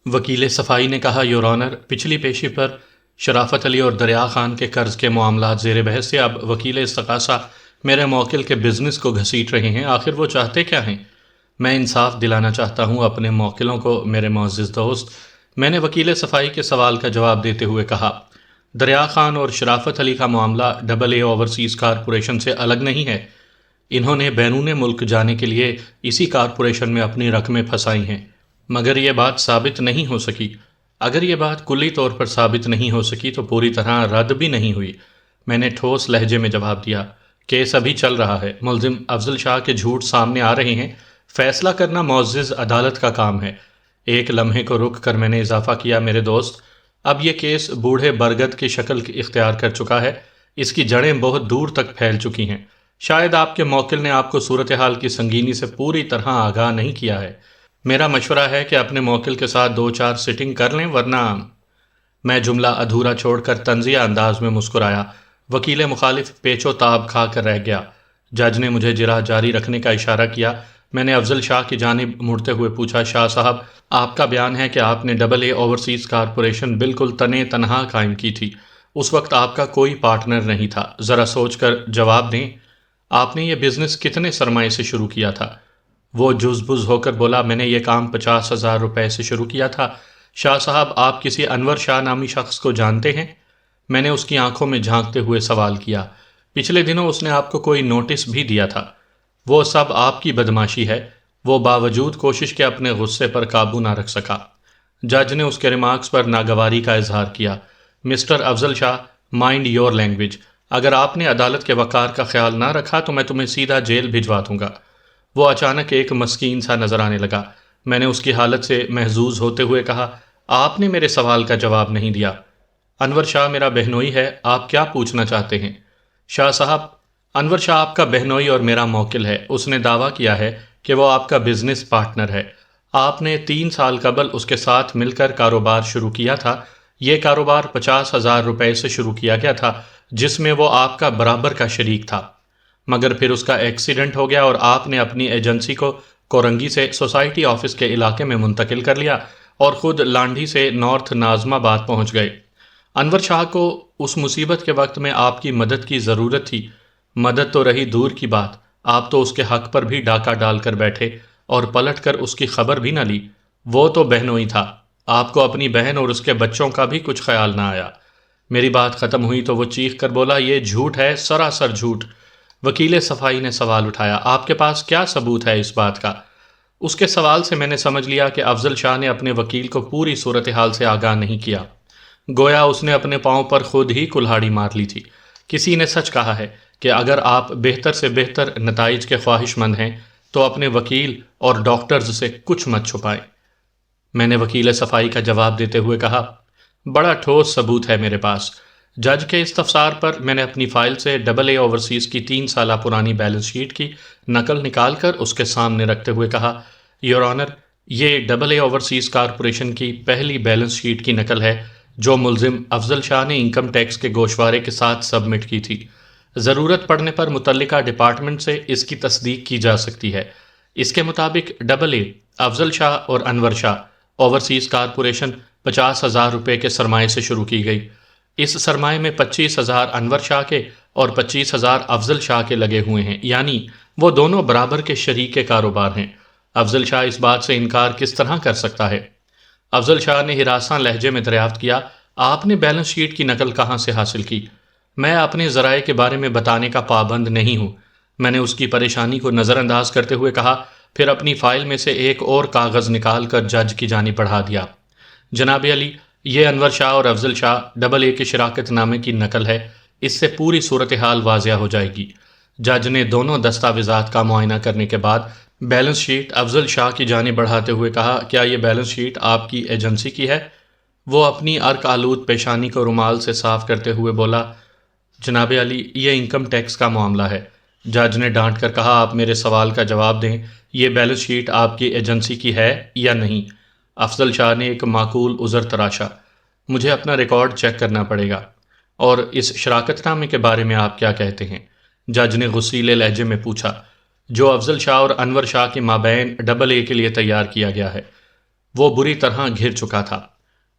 وکیل صفائی نے کہا، یور آنر، پچھلی پیشی پر شرافت علی اور دریا خان کے قرض کے معاملات زیر بحث سے اب وکیل استغاثہ میرے موکل کے بزنس کو گھسیٹ رہے ہیں۔ آخر وہ چاہتے کیا ہیں؟ میں انصاف دلانا چاہتا ہوں اپنے موکلوں کو میرے معزز دوست، میں نے وکیل صفائی کے سوال کا جواب دیتے ہوئے کہا۔ دریا خان اور شرافت علی کا معاملہ ڈبل اے اوورسیز کارپوریشن سے الگ نہیں ہے۔ انہوں نے بیرون ملک جانے کے لیے اسی کارپوریشن میں اپنی رقمیں پھنسائی ہیں، مگر یہ بات ثابت نہیں ہو سکی۔ اگر یہ بات کلی طور پر ثابت نہیں ہو سکی تو پوری طرح رد بھی نہیں ہوئی۔ میں نے ٹھوس لہجے میں جواب دیا، کیس ابھی چل رہا ہے، ملزم افضل شاہ کے جھوٹ سامنے آ رہے ہیں، فیصلہ کرنا معزز عدالت کا کام ہے۔ ایک لمحے کو رک کر میں نے اضافہ کیا، میرے دوست، اب یہ کیس بوڑھے برگد کی شکل اختیار کر چکا ہے، اس کی جڑیں بہت دور تک پھیل چکی ہیں۔ شاید آپ کے موکل نے آپ کو صورتحال کی سنگینی سے پوری طرح آگاہ نہیں کیا ہے۔ میرا مشورہ ہے کہ اپنے موکل کے ساتھ 2-4 سٹنگ کر لیں، ورنہ… میں جملہ ادھورا چھوڑ کر طنزیہ انداز میں مسکرایا۔ وکیل مخالف پیچ و تاب کھا کر رہ گیا۔ جج نے مجھے جرح جاری رکھنے کا اشارہ کیا۔ میں نے افضل شاہ کی جانب مڑتے ہوئے پوچھا، شاہ صاحب، آپ کا بیان ہے کہ آپ نے ڈبل اے اوورسیز کارپوریشن بالکل تنے تنہا قائم کی تھی، اس وقت آپ کا کوئی پارٹنر نہیں تھا، ذرا سوچ کر جواب دیں۔ آپ نے یہ بزنس کتنے سرمایے سے شروع کیا تھا؟ وہ جز بز ہو کر بولا، میں نے یہ کام 50,000 روپے سے شروع کیا تھا۔ شاہ صاحب، آپ کسی انور شاہ نامی شخص کو جانتے ہیں؟ میں نے اس کی آنکھوں میں جھانکتے ہوئے سوال کیا۔ پچھلے دنوں اس نے آپ کو کوئی نوٹس بھی دیا تھا۔ وہ سب آپ کی بدماشی ہے۔ وہ باوجود کوشش کے اپنے غصے پر قابو نہ رکھ سکا۔ جج نے اس کے ریمارکس پر ناگواری کا اظہار کیا۔ Mister Afzal Shah, mind your language, اگر آپ نے عدالت کے وقار کا خیال نہ رکھا تو میں تمہیں سیدھا جیل بھجوا دوں گا۔ وہ اچانک ایک مسکین سا نظر آنے لگا۔ میں نے اس کی حالت سے محظوظ ہوتے ہوئے کہا، آپ نے میرے سوال کا جواب نہیں دیا۔ انور شاہ میرا بہنوئی ہے، آپ کیا پوچھنا چاہتے ہیں؟ شاہ صاحب، انور شاہ آپ کا بہنوئی اور میرا موکل ہے۔ اس نے دعویٰ کیا ہے کہ وہ آپ کا بزنس پارٹنر ہے۔ آپ نے 3 سال قبل اس کے ساتھ مل کر کاروبار شروع کیا تھا۔ یہ کاروبار 50,000 روپے سے شروع کیا گیا تھا، جس میں وہ آپ کا برابر کا شریک تھا، مگر پھر اس کا ایکسیڈنٹ ہو گیا اور آپ نے اپنی ایجنسی کو کورنگی سے سوسائٹی آفس کے علاقے میں منتقل کر لیا اور خود لانڈھی سے نارتھ نازم آباد پہنچ گئے۔ انور شاہ کو اس مصیبت کے وقت میں آپ کی مدد کی ضرورت تھی۔ مدد تو رہی دور کی بات، آپ تو اس کے حق پر بھی ڈاکہ ڈال کر بیٹھے اور پلٹ کر اس کی خبر بھی نہ لی۔ وہ تو بہنوئی تھا، آپ کو اپنی بہن اور اس کے بچوں کا بھی کچھ خیال نہ آیا۔ میری بات ختم ہوئی تو وہ چیخ کر بولا، یہ جھوٹ ہے، سراسر جھوٹ۔ وکیل صفائی نے سوال اٹھایا، آپ کے پاس کیا ثبوت ہے اس بات کا؟ اس کے سوال سے میں نے سمجھ لیا کہ افضل شاہ نے اپنے وکیل کو پوری صورتحال سے آگاہ نہیں کیا، گویا اس نے اپنے پاؤں پر خود ہی کلہاڑی مار لی تھی۔ کسی نے سچ کہا ہے کہ اگر آپ بہتر سے بہتر نتائج کے خواہش مند ہیں تو اپنے وکیل اور ڈاکٹرز سے کچھ مت چھپائیں۔ میں نے وکیل صفائی کا جواب دیتے ہوئے کہا، بڑا ٹھوس ثبوت ہے میرے پاس۔ جج کے استفسار پر میں نے اپنی فائل سے ڈبل اے اوورسیز کی 3 سالہ پرانی بیلنس شیٹ کی نقل نکال کر اس کے سامنے رکھتے ہوئے کہا، یور آنر، یہ ڈبل اے اوورسیز کارپوریشن کی پہلی بیلنس شیٹ کی نقل ہے جو ملزم افضل شاہ نے انکم ٹیکس کے گوشوارے کے ساتھ سبمٹ کی تھی۔ ضرورت پڑنے پر متعلقہ ڈپارٹمنٹ سے اس کی تصدیق کی جا سکتی ہے۔ اس کے مطابق ڈبل اے، افضل شاہ اور انور شاہ اوورسیز کارپوریشن 50,000 روپے کے سرمایے سے شروع کی گئی۔ اس سرمایے میں 25,000 انور شاہ کے اور 25,000 افضل شاہ کے لگے ہوئے ہیں، یعنی وہ دونوں برابر کے شریک کاروبار ہیں۔ افضل شاہ اس بات سے انکار کس طرح کر سکتا ہے؟ افضل شاہ نے ہراساں لہجے میں دریافت کیا، آپ نے بیلنس شیٹ کی نقل کہاں سے حاصل کی؟ میں اپنے ذرائع کے بارے میں بتانے کا پابند نہیں ہوں۔ میں نے اس کی پریشانی کو نظر انداز کرتے ہوئے کہا، پھر اپنی فائل میں سے ایک اور کاغذ نکال کر جج کی جانب بڑھا دیا۔ جناب علی، یہ انور شاہ اور افضل شاہ ڈبل اے کے شراکت نامے کی نقل ہے، اس سے پوری صورتحال واضح ہو جائے گی۔ جج نے دونوں دستاویزات کا معائنہ کرنے کے بعد بیلنس شیٹ افضل شاہ کی جانب بڑھاتے ہوئے کہا، کیا یہ بیلنس شیٹ آپ کی ایجنسی کی ہے؟ وہ اپنی عرق آلود پیشانی کو رومال سے صاف کرتے ہوئے بولا، جناب علی، یہ انکم ٹیکس کا معاملہ ہے۔ جج نے ڈانٹ کر کہا، آپ میرے سوال کا جواب دیں، یہ بیلنس شیٹ آپ کی ایجنسی کی ہے یا نہیں؟ افضل شاہ نے ایک معقول عذر تراشا، مجھے اپنا ریکارڈ چیک کرنا پڑے گا۔ اور اس شراکت نامے کے بارے میں آپ کیا کہتے ہیں؟ جج نے غصیلے لہجے میں پوچھا، جو افضل شاہ اور انور شاہ کے مابین ڈبل اے کے لیے تیار کیا گیا ہے۔ وہ بری طرح گھر چکا تھا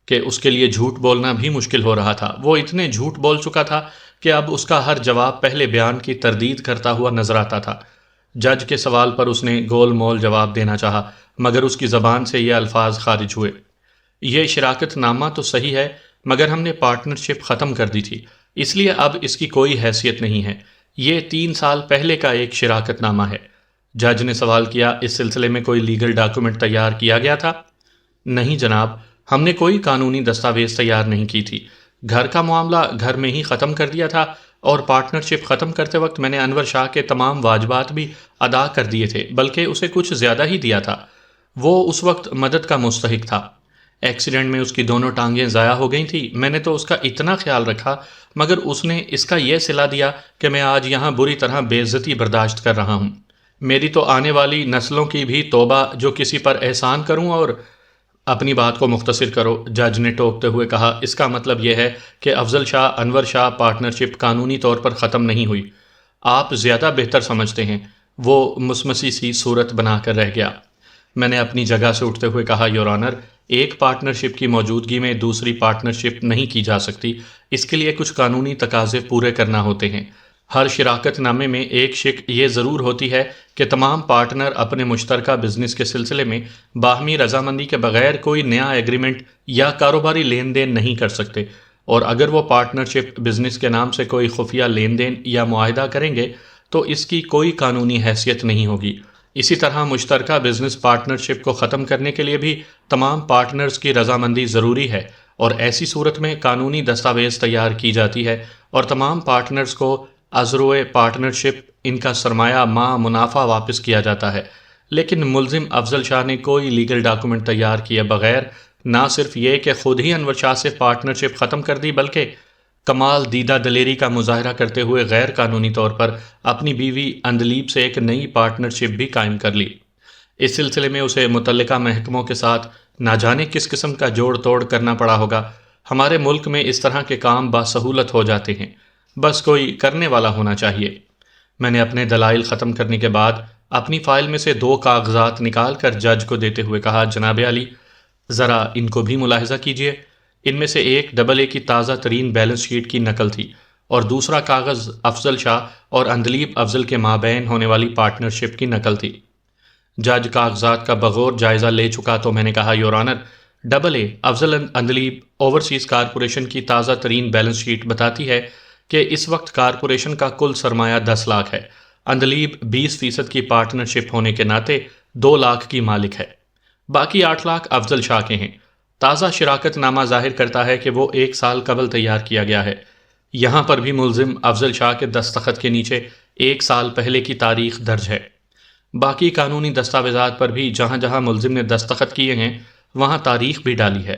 کہ اس کے لیے جھوٹ بولنا بھی مشکل ہو رہا تھا۔ وہ اتنے جھوٹ بول چکا تھا کہ اب اس کا ہر جواب پہلے بیان کی تردید کرتا ہوا نظر آتا تھا۔ جج کے سوال پر اس نے گول مول جواب دینا چاہا، مگر اس کی زبان سے یہ الفاظ خارج ہوئے: یہ شراکت نامہ تو صحیح ہے، مگر ہم نے پارٹنرشپ ختم کر دی تھی، اس لیے اب اس کی کوئی حیثیت نہیں ہے۔ یہ 3 سال پہلے کا ایک شراکت نامہ ہے۔ جج نے سوال کیا: اس سلسلے میں کوئی لیگل ڈاکومنٹ تیار کیا گیا تھا؟ نہیں جناب، ہم نے کوئی قانونی دستاویز تیار نہیں کی تھی۔ گھر کا معاملہ گھر میں ہی ختم کر دیا تھا، اور پارٹنرشپ ختم کرتے وقت میں نے انور شاہ کے تمام واجبات بھی ادا کر دیے تھے، بلکہ اسے کچھ زیادہ ہی دیا تھا۔ وہ اس وقت مدد کا مستحق تھا۔ ایکسیڈنٹ میں اس کی دونوں ٹانگیں ضائع ہو گئی تھیں، میں نے تو اس کا اتنا خیال رکھا، مگر اس نے اس کا یہ صلہ دیا کہ میں آج یہاں بری طرح بے عزتی برداشت کر رہا ہوں۔ میری تو آنے والی نسلوں کی بھی توبہ جو کسی پر احسان کروں۔ اور اپنی بات کو مختصر کرو، جج نے ٹوکتے ہوئے کہا۔ اس کا مطلب یہ ہے کہ افضل شاہ انور شاہ پارٹنرشپ قانونی طور پر ختم نہیں ہوئی۔ آپ زیادہ بہتر سمجھتے ہیں۔ وہ مسمسی سی صورت بنا کر رہ گیا۔ میں نے اپنی جگہ سے اٹھتے ہوئے کہا: یور آنر، ایک پارٹنرشپ کی موجودگی میں دوسری پارٹنرشپ نہیں کی جا سکتی، اس کے لیے کچھ قانونی تقاضے پورے کرنا ہوتے ہیں۔ ہر شراکت نامے میں ایک شق یہ ضرور ہوتی ہے کہ تمام پارٹنر اپنے مشترکہ بزنس کے سلسلے میں باہمی رضامندی کے بغیر کوئی نیا ایگریمنٹ یا کاروباری لین دین نہیں کر سکتے، اور اگر وہ پارٹنرشپ بزنس کے نام سے کوئی خفیہ لین دین یا معاہدہ کریں گے تو اس کی کوئی قانونی حیثیت نہیں ہوگی۔ اسی طرح مشترکہ بزنس پارٹنرشپ کو ختم کرنے کے لیے بھی تمام پارٹنرز کی رضامندی ضروری ہے، اور ایسی صورت میں قانونی دستاویز تیار کی جاتی ہے اور تمام پارٹنرز کو ازروئے پارٹنرشپ ان کا سرمایہ مع منافع واپس کیا جاتا ہے۔ لیکن ملزم افضل شاہ نے کوئی لیگل ڈاکومنٹ تیار کیے بغیر نہ صرف یہ کہ خود ہی انور شاہ سے پارٹنرشپ ختم کر دی، بلکہ کمال دیدہ دلیری کا مظاہرہ کرتے ہوئے غیر قانونی طور پر اپنی بیوی اندلیب سے ایک نئی پارٹنرشپ بھی قائم کر لی۔ اس سلسلے میں اسے متعلقہ محکموں کے ساتھ نہ جانے کس قسم کا جوڑ توڑ کرنا پڑا ہوگا۔ ہمارے ملک میں اس طرح کے کام باسہولت ہو جاتے ہیں، بس کوئی کرنے والا ہونا چاہیے۔ میں نے اپنے دلائل ختم کرنے کے بعد اپنی فائل میں سے 2 کاغذات نکال کر جج کو دیتے ہوئے کہا: جناب عالی، ذرا ان کو بھی ملاحظہ کیجیے۔ ان میں سے ایک AA کی تازہ ترین بیلنس شیٹ کی نقل تھی، اور دوسرا کاغذ افضل شاہ اور اندلیب افضل کے مابین ہونے والی پارٹنرشپ کی نقل تھی۔ جج کاغذات کا بغور جائزہ لے چکا تو میں نے کہا: your honour, AA Afzal Andleeb overseas corporation کی تازہ ترین بیلنس شیٹ بتاتی ہے کہ اس وقت کارپوریشن کا کل سرمایہ 10 لاکھ ہے۔ اندلیب 20% کی پارٹنرشپ ہونے کے ناطے 2 لاکھ کی مالک ہے، باقی 8 لاکھ افضل شاہ کے ہیں۔ تازہ شراکت نامہ ظاہر کرتا ہے کہ وہ 1 سال قبل تیار کیا گیا ہے۔ یہاں پر بھی ملزم افضل شاہ کے دستخط کے نیچے 1 سال پہلے کی تاریخ درج ہے۔ باقی قانونی دستاویزات پر بھی جہاں جہاں ملزم نے دستخط کیے ہیں وہاں تاریخ بھی ڈالی ہے۔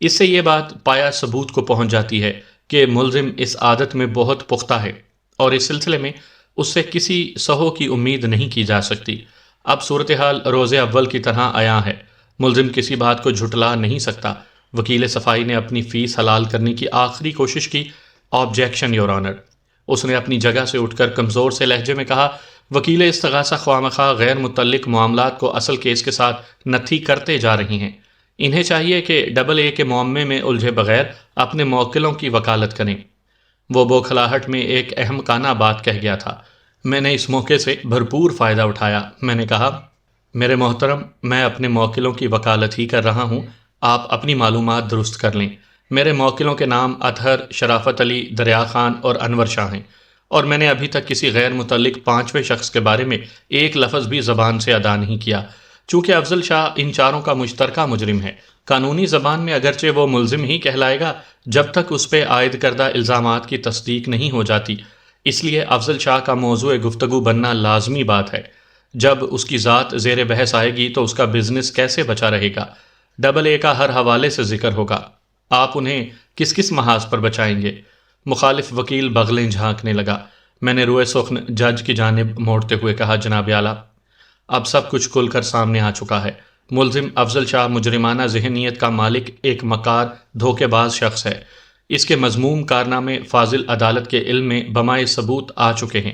اس سے یہ بات پایا ثبوت کو پہنچ جاتی ہے کہ ملزم اس عادت میں بہت پختہ ہے، اور اس سلسلے میں اس سے کسی سہو کی امید نہیں کی جا سکتی۔ اب صورتحال روز اول کی طرح عیاں ہے۔ ملزم کسی بات کو جھٹلا نہیں سکتا۔ وکیل صفائی نے اپنی فیس حلال کرنے کی آخری کوشش کی: آبجیکشن یور آنر۔ اس نے اپنی جگہ سے اٹھ کر کمزور سے لہجے میں کہا: وکیل استغاثہ خواہ غیر متعلق معاملات کو اصل کیس کے ساتھ نتھی کرتے جا رہی ہیں۔ انہیں چاہیے کہ AA کے معمے میں الجھے بغیر اپنے موکلوں کی وکالت کریں۔ وہ بوکھلاہٹ میں ایک احمقانہ بات کہہ گیا تھا۔ میں نے اس موقع سے بھرپور فائدہ اٹھایا۔ میں نے کہا: میرے محترم، میں اپنے موکلوں کی وکالت ہی کر رہا ہوں، آپ اپنی معلومات درست کر لیں۔ میرے موکلوں کے نام اطہر، شرافت علی، دریا خان اور انور شاہ ہیں، اور میں نے ابھی تک کسی غیر متعلق 5ویں شخص کے بارے میں ایک لفظ بھی زبان سے ادا نہیں کیا۔ چونکہ افضل شاہ ان چاروں کا مشترکہ مجرم ہے، قانونی زبان میں اگرچہ وہ ملزم ہی کہلائے گا جب تک اس پہ عائد کردہ الزامات کی تصدیق نہیں ہو جاتی، اس لیے افضل شاہ کا موضوع گفتگو بننا لازمی بات ہے۔ جب اس کی ذات زیر بحث آئے گی تو اس کا بزنس کیسے بچا رہے گا؟ AA کا ہر حوالے سے ذکر ہوگا، آپ انہیں کس کس محاذ پر بچائیں گے؟ مخالف وکیل بغلیں جھانکنے لگا۔ میں نے روئے سخن جج کی جانب موڑتے ہوئے کہا: جناب اعلیٰ، اب سب کچھ کھل کر سامنے آ چکا ہے۔ ملزم افضل شاہ مجرمانہ ذہنیت کا مالک ایک مکار، دھوکے باز شخص ہے۔ اس کے مذموم کارنامے فاضل عدالت کے علم میں بمائے ثبوت آ چکے ہیں۔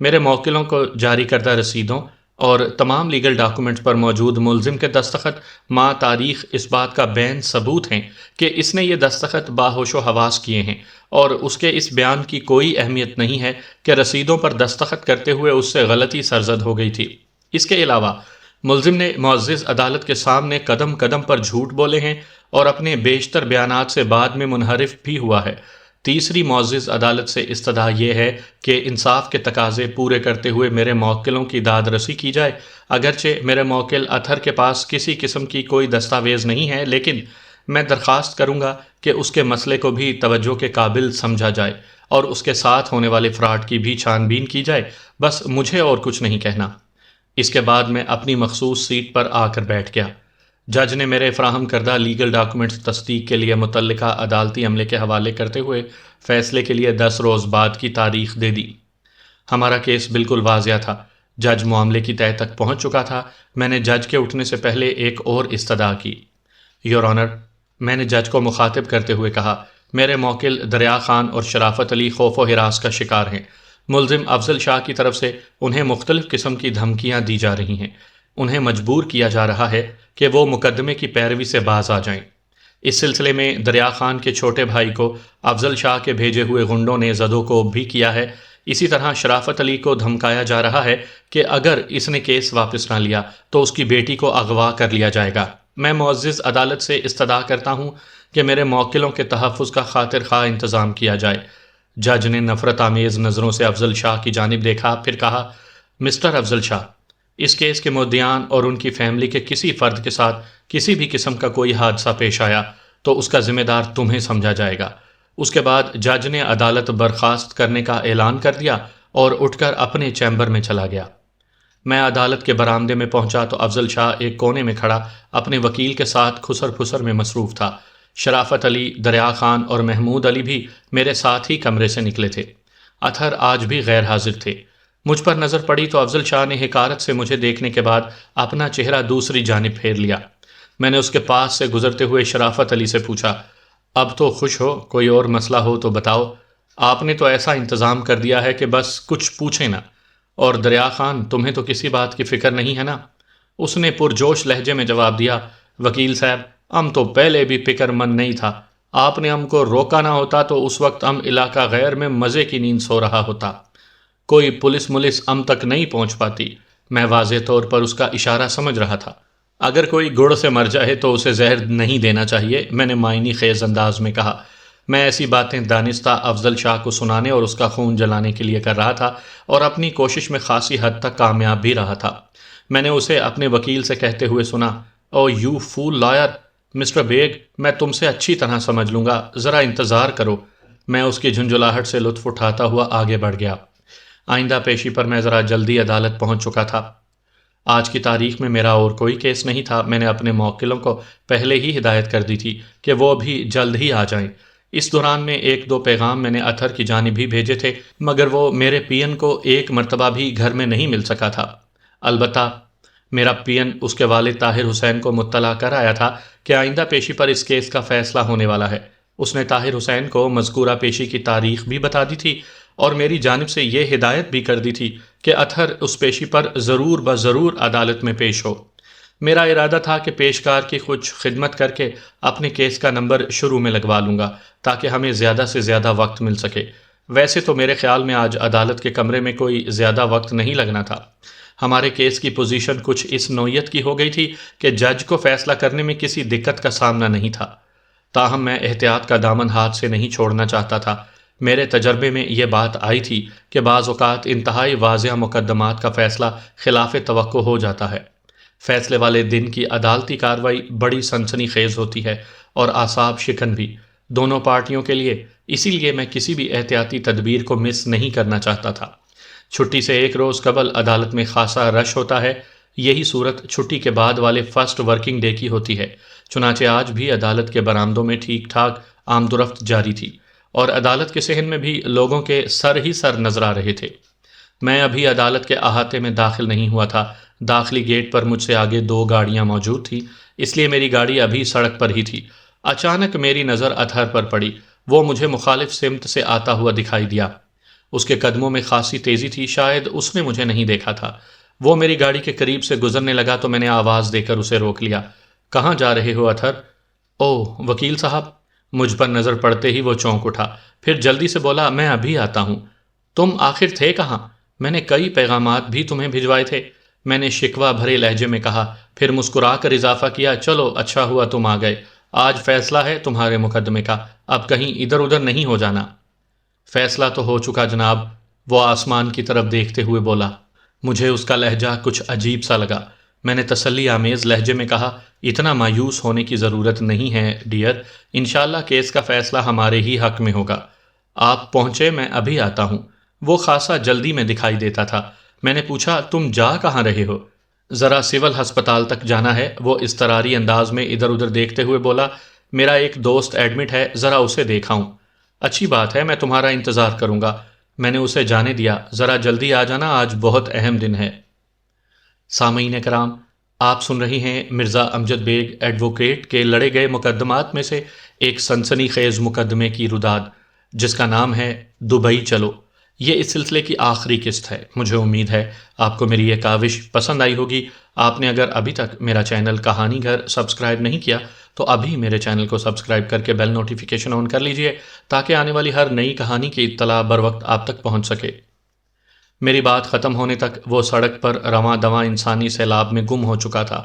میرے موکلوں کو جاری کردہ رسیدوں اور تمام لیگل ڈاکومنٹس پر موجود ملزم کے دستخط ما تاریخ اس بات کا بین ثبوت ہیں کہ اس نے یہ دستخط باہوش و حواس کیے ہیں، اور اس کے اس بیان کی کوئی اہمیت نہیں ہے کہ رسیدوں پر دستخط کرتے ہوئے اس سے غلطی سرزد ہو گئی تھی۔ اس کے علاوہ ملزم نے معزز عدالت کے سامنے قدم قدم پر جھوٹ بولے ہیں اور اپنے بیشتر بیانات سے بعد میں منحرف بھی ہوا ہے۔ تیسری معزز عدالت سے استدعا یہ ہے کہ انصاف کے تقاضے پورے کرتے ہوئے میرے موکلوں کی داد رسی کی جائے۔ اگرچہ میرے موکل اطہر کے پاس کسی قسم کی کوئی دستاویز نہیں ہے، لیکن میں درخواست کروں گا کہ اس کے مسئلے کو بھی توجہ کے قابل سمجھا جائے اور اس کے ساتھ ہونے والے فراڈ کی بھی چھان بین کی جائے۔ بس مجھے اور کچھ نہیں کہنا۔ اس کے بعد میں اپنی مخصوص سیٹ پر آ کر بیٹھ گیا۔ جج نے میرے فراہم کردہ لیگل ڈاکومنٹس تصدیق کے لیے متعلقہ عدالتی عملے کے حوالے کرتے ہوئے فیصلے کے لیے 10 روز بعد کی تاریخ دے دی۔ ہمارا کیس بالکل واضح تھا۔ جج معاملے کی تہہ تک پہنچ چکا تھا۔ میں نے جج کے اٹھنے سے پہلے ایک اور استدعا کی۔ یور آنر، میں نے جج کو مخاطب کرتے ہوئے کہا، میرے موکل دریا خان اور شرافت علی خوف و ہراس کا شکار ہیں۔ ملزم افضل شاہ کی طرف سے انہیں مختلف قسم کی دھمکیاں دی جا رہی ہیں۔ انہیں مجبور کیا جا رہا ہے کہ وہ مقدمے کی پیروی سے باز آ جائیں۔ اس سلسلے میں دریا خان کے چھوٹے بھائی کو افضل شاہ کے بھیجے ہوئے غنڈوں نے زد و کوب بھی کیا ہے۔ اسی طرح شرافت علی کو دھمکایا جا رہا ہے کہ اگر اس نے کیس واپس نہ لیا تو اس کی بیٹی کو اغوا کر لیا جائے گا۔ میں معزز عدالت سے استدعا کرتا ہوں کہ میرے موکلوں کے تحفظ کا خاطر خواہ انتظام کیا جائے۔ جج نے نفرت آمیز نظروں سے افضل شاہ کی جانب دیکھا، پھر کہا، مسٹر افضل شاہ، اس کیس کے مدعیان اور ان کی فیملی کے کسی فرد کے ساتھ کسی بھی قسم کا کوئی حادثہ پیش آیا تو اس کا ذمہ دار تمہیں سمجھا جائے گا۔ اس کے بعد جج نے عدالت برخاست کرنے کا اعلان کر دیا اور اٹھ کر اپنے چیمبر میں چلا گیا۔ میں عدالت کے برآمدے میں پہنچا تو افضل شاہ ایک کونے میں کھڑا اپنے وکیل کے ساتھ کھسر پھسر میں مصروف تھا۔ شرافت علی، دریا خان اور محمود علی بھی میرے ساتھ ہی کمرے سے نکلے تھے۔ اطہر آج بھی غیر حاضر تھے۔ مجھ پر نظر پڑی تو افضل شاہ نے حقارت سے مجھے دیکھنے کے بعد اپنا چہرہ دوسری جانب پھیر لیا۔ میں نے اس کے پاس سے گزرتے ہوئے شرافت علی سے پوچھا، اب تو خوش ہو؟ کوئی اور مسئلہ ہو تو بتاؤ۔ آپ نے تو ایسا انتظام کر دیا ہے کہ بس کچھ پوچھیں نہ۔ اور دریا خان، تمہیں تو کسی بات کی فکر نہیں ہے نا؟ اس نے پرجوش لہجے میں جواب دیا، وکیل صاحب، ہم تو پہلے بھی فکر مند نہیں تھا۔ آپ نے ہم کو روکا نہ ہوتا تو اس وقت ہم علاقہ غیر میں مزے کی نیند سو رہا ہوتا۔ کوئی پولیس ملس ہم تک نہیں پہنچ پاتی۔ میں واضح طور پر اس کا اشارہ سمجھ رہا تھا۔ اگر کوئی گڑ سے مر جائے تو اسے زہر نہیں دینا چاہیے، میں نے معنی خیز انداز میں کہا۔ میں ایسی باتیں دانستہ افضل شاہ کو سنانے اور اس کا خون جلانے کے لیے کر رہا تھا اور اپنی کوشش میں خاصی حد تک کامیاب بھی رہا تھا۔ میں نے اسے اپنے وکیل سے کہتے ہوئے سنا، oh you fool liar, mister Baig, میں تم سے اچھی طرح سمجھ لوں گا، ذرا انتظار کرو۔ میں اس کی جھنجھلاہٹ سے لطف اٹھاتا ہوا آگے بڑھ گیا۔ آئندہ پیشی پر میں ذرا جلدی عدالت پہنچ چکا تھا۔ آج کی تاریخ میں میرا اور کوئی کیس نہیں تھا۔ میں نے اپنے موکلوں کو پہلے ہی ہدایت کر دی تھی کہ وہ بھی جلد ہی آ جائیں۔ اس دوران میں 1-2 پیغام میں نے اطہر کی جانب ہی بھیجے تھے، مگر وہ میرے پی این کو ایک مرتبہ بھی گھر میں نہیں مل سکا تھا۔ البتہ میرا پی این اس کے والد طاہر حسین کو مطلع کر آیا تھا کہ آئندہ پیشی پر اس کیس کا فیصلہ ہونے والا ہے۔ اس نے طاہر حسین کو مذکورہ پیشی کی تاریخ بھی بتا دی تھی اور میری جانب سے یہ ہدایت بھی کر دی تھی کہ اطہر اس پیشی پر ضرور بضرور عدالت میں پیش ہو۔ میرا ارادہ تھا کہ پیشکار کی کچھ خدمت کر کے اپنے کیس کا نمبر شروع میں لگوا لوں گا تاکہ ہمیں زیادہ سے زیادہ وقت مل سکے۔ ویسے تو میرے خیال میں آج عدالت کے کمرے میں کوئی زیادہ وقت نہیں لگنا تھا۔ ہمارے کیس کی پوزیشن کچھ اس نوعیت کی ہو گئی تھی کہ جج کو فیصلہ کرنے میں کسی دقت کا سامنا نہیں تھا۔ تاہم میں احتیاط کا دامن ہاتھ سے نہیں چھوڑنا چاہتا تھا۔ میرے تجربے میں یہ بات آئی تھی کہ بعض اوقات انتہائی واضح مقدمات کا فیصلہ خلاف توقع ہو جاتا ہے۔ فیصلے والے دن کی عدالتی کارروائی بڑی سنسنی خیز ہوتی ہے اور اعصاب شکن بھی، دونوں پارٹیوں کے لیے۔ اسی لیے میں کسی بھی احتیاطی تدبیر کو مس نہیں کرنا چاہتا تھا۔ چھٹی سے 1 روز قبل عدالت میں خاصا رش ہوتا ہے۔ یہی صورت چھٹی کے بعد والے فرسٹ ورکنگ ڈے کی ہوتی ہے۔ چنانچہ آج بھی عدالت کے برآمدوں میں ٹھیک ٹھاک آمد و رفت جاری تھی اور عدالت کے صحن میں بھی لوگوں کے سر ہی سر نظر آ رہے تھے۔ میں ابھی عدالت کے احاطے میں داخل نہیں ہوا تھا۔ داخلی گیٹ پر مجھ سے آگے 2 گاڑیاں موجود تھیں، اس لیے میری گاڑی ابھی سڑک پر ہی تھی۔ اچانک میری نظر اطہر پر پڑی۔ وہ مجھے مخالف سمت سے آتا ہوا دکھائی دیا۔ اس کے قدموں میں خاصی تیزی تھی، شاید اس نے مجھے نہیں دیکھا تھا۔ وہ میری گاڑی کے قریب سے گزرنے لگا تو میں نے آواز دے کر اسے روک لیا۔ کہاں جا رہے ہو اطہر؟ اوہ وکیل صاحب۔ مجھ پر نظر پڑتے ہی وہ چونک اٹھا، پھر جلدی سے بولا میں ابھی آتا ہوں۔ تم آخر تھے کہاں؟ میں نے کئی پیغامات بھی تمہیں بھجوائے تھے، میں نے شکوہ بھرے لہجے میں کہا، پھر مسکرا کر اضافہ کیا، چلو اچھا ہوا تم آ گئے، آج فیصلہ ہے تمہارے مقدمے کا، اب کہیں ادھر ادھر نہیں ہو جانا۔ فیصلہ تو ہو چکا جناب، وہ آسمان کی طرف دیکھتے ہوئے بولا۔ مجھے اس کا لہجہ کچھ عجیب سا لگا۔ میں نے تسلی آمیز لہجے میں کہا، اتنا مایوس ہونے کی ضرورت نہیں ہے ڈیئر، انشاءاللہ کیس کا فیصلہ ہمارے ہی حق میں ہوگا۔ آپ پہنچے، میں ابھی آتا ہوں۔ وہ خاصا جلدی میں دکھائی دیتا تھا۔ میں نے پوچھا، تم جا کہاں رہے ہو؟ ذرا سول ہسپتال تک جانا ہے، وہ اضطراری انداز میں ادھر ادھر دیکھتے ہوئے بولا۔ میرا ایک دوست ایڈمٹ ہے، ذرا اسے دیکھاؤں۔ اچھی بات ہے، میں تمہارا انتظار کروں گا۔ میں نے اسے جانے دیا، ذرا جلدی آ جانا، آج بہت اہم دن ہے۔ سامعین کرام، آپ سن رہی ہیں مرزا امجد بیگ ایڈوکیٹ کے لڑے گئے مقدمات میں سے ایک سنسنی خیز مقدمے کی رداد، جس کا نام ہے دبئی چلو۔ یہ اس سلسلے کی آخری قسط ہے۔ مجھے امید ہے آپ کو میری یہ کاوش پسند آئی ہوگی۔ آپ نے اگر ابھی تک میرا چینل کہانی گھر سبسکرائب نہیں کیا تو ابھی میرے چینل کو سبسکرائب کر کے بیل نوٹیفیکیشن آن کر لیجئے تاکہ آنے والی ہر نئی کہانی کی اطلاع بر وقت آپ تک پہنچ سکے۔ میری بات ختم ہونے تک وہ سڑک پر رواں دواں انسانی سیلاب میں گم ہو چکا تھا۔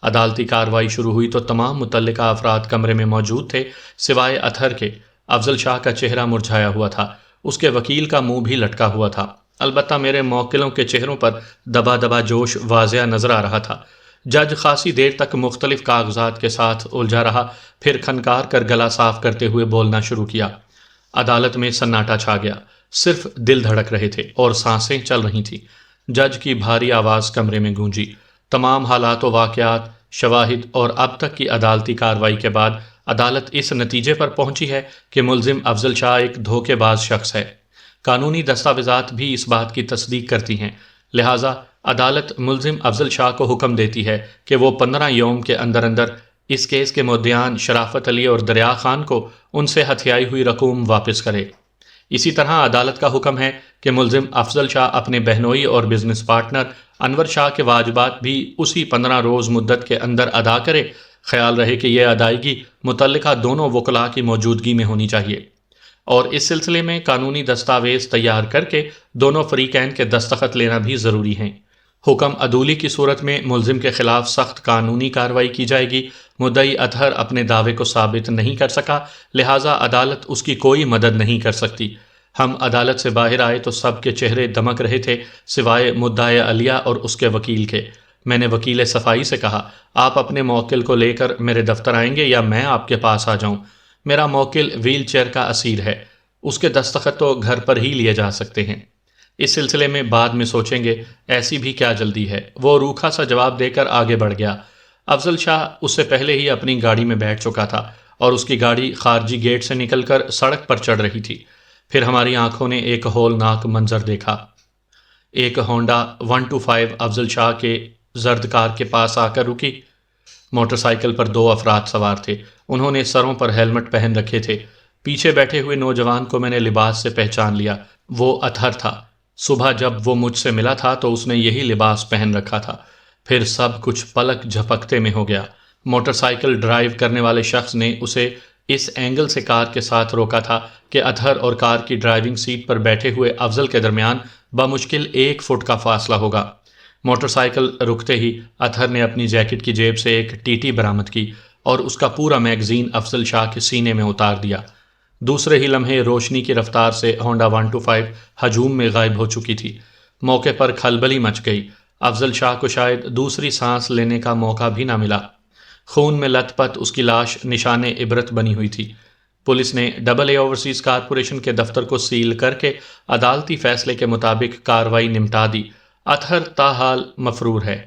عدالتی کارروائی شروع ہوئی تو تمام متعلقہ افراد کمرے میں موجود تھے سوائے اطہر کے۔ افضل شاہ کا چہرہ مرجھایا ہوا تھا، اس کے وکیل کا منہ بھی لٹکا ہوا تھا، البتہ میرے موکلوں کے چہروں پر دبا دبا جوش واضح نظر آ رہا تھا۔ جج خاصی دیر تک مختلف کاغذات کے ساتھ الجھا رہا، پھر کھنکار کر گلا صاف کرتے ہوئے بولنا شروع کیا۔ عدالت میں سناٹا چھا گیا، صرف دل دھڑک رہے تھے اور سانسیں چل رہی تھیں۔ جج کی بھاری آواز کمرے میں گونجی۔ تمام حالات و واقعات، شواہد اور اب تک کی عدالتی کارروائی کے بعد عدالت اس نتیجے پر پہنچی ہے کہ ملزم افضل شاہ ایک دھوکے باز شخص ہے۔ قانونی دستاویزات بھی اس بات کی تصدیق کرتی ہیں، لہٰذا عدالت ملزم افضل شاہ کو حکم دیتی ہے کہ وہ 15 یوم کے اندر اندر اس کیس کے مدعیان شرافت علی اور دریا خان کو ان سے ہتھیائی ہوئی رقوم واپس کرے۔ اسی طرح عدالت کا حکم ہے کہ ملزم افضل شاہ اپنے بہنوئی اور بزنس پارٹنر انور شاہ کے واجبات بھی اسی 15 روز مدت کے اندر ادا کرے۔ خیال رہے کہ یہ ادائیگی متعلقہ دونوں وکلاء کی موجودگی میں ہونی چاہیے، اور اس سلسلے میں قانونی دستاویز تیار کر کے دونوں فریقین کے دستخط لینا بھی ضروری ہیں۔ حکم عدولی کی صورت میں ملزم کے خلاف سخت قانونی کارروائی کی جائے گی۔ مدعی اطہر اپنے دعوے کو ثابت نہیں کر سکا، لہٰذا عدالت اس کی کوئی مدد نہیں کر سکتی۔ ہم عدالت سے باہر آئے تو سب کے چہرے دمک رہے تھے سوائے مدعی علیہ اور اس کے وکیل کے۔ میں نے وکیل صفائی سے کہا، آپ اپنے موکل کو لے کر میرے دفتر آئیں گے یا میں آپ کے پاس آ جاؤں؟ میرا موکل ویل چیئر کا اسیر ہے، اس کے دستخط تو گھر پر ہی لیے جا سکتے ہیں۔ اس سلسلے میں بعد میں سوچیں گے، ایسی بھی کیا جلدی ہے؟ وہ روکھا سا جواب دے کر آگے بڑھ گیا۔ افضل شاہ اس سے پہلے ہی اپنی گاڑی میں بیٹھ چکا تھا اور اس کی گاڑی خارجی گیٹ سے نکل کر سڑک پر چڑھ رہی تھی۔ پھر ہماری آنکھوں نے ایک ہولناک منظر دیکھا۔ ایک ہونڈا 125 افضل شاہ کے زرد کار کے پاس آ کر رکی۔ موٹر سائیکل پر 2 افراد سوار تھے، انہوں نے سروں پر ہیلمٹ پہن رکھے تھے۔ پیچھے بیٹھے ہوئے نوجوان کو میں نے لباس سے پہچان لیا، وہ اطہر تھا۔ صبح جب وہ مجھ سے ملا تھا تو اس نے یہی لباس پہن رکھا تھا۔ پھر سب کچھ پلک جھپکتے میں ہو گیا۔ موٹر سائیکل ڈرائیو کرنے والے شخص نے اسے اس اینگل سے کار کے ساتھ روکا تھا کہ اطہر اور کار کی ڈرائیونگ سیٹ پر بیٹھے ہوئے افضل کے درمیان بمشکل 1 فٹ کا فاصلہ ہوگا۔ موٹر سائیکل رکتے ہی اطہر نے اپنی جیکٹ کی جیب سے ایک ٹی ٹی برآمد کی اور اس کا پورا میگزین افضل شاہ کے سینے میں اتار دیا۔ دوسرے ہی لمحے روشنی کی رفتار سے ہونڈا 125 ہجوم میں غائب ہو چکی تھی۔ موقع پر کھلبلی مچ گئی۔ افضل شاہ کو شاید دوسری سانس لینے کا موقع بھی نہ ملا۔ خون میں لت پت اس کی لاش نشان عبرت بنی ہوئی تھی۔ پولیس نے AA اوورسیز کارپوریشن کے دفتر کو سیل کر کے عدالتی فیصلے کے مطابق کارروائی نمٹا دی۔ اطہر تاحال مفرور ہے۔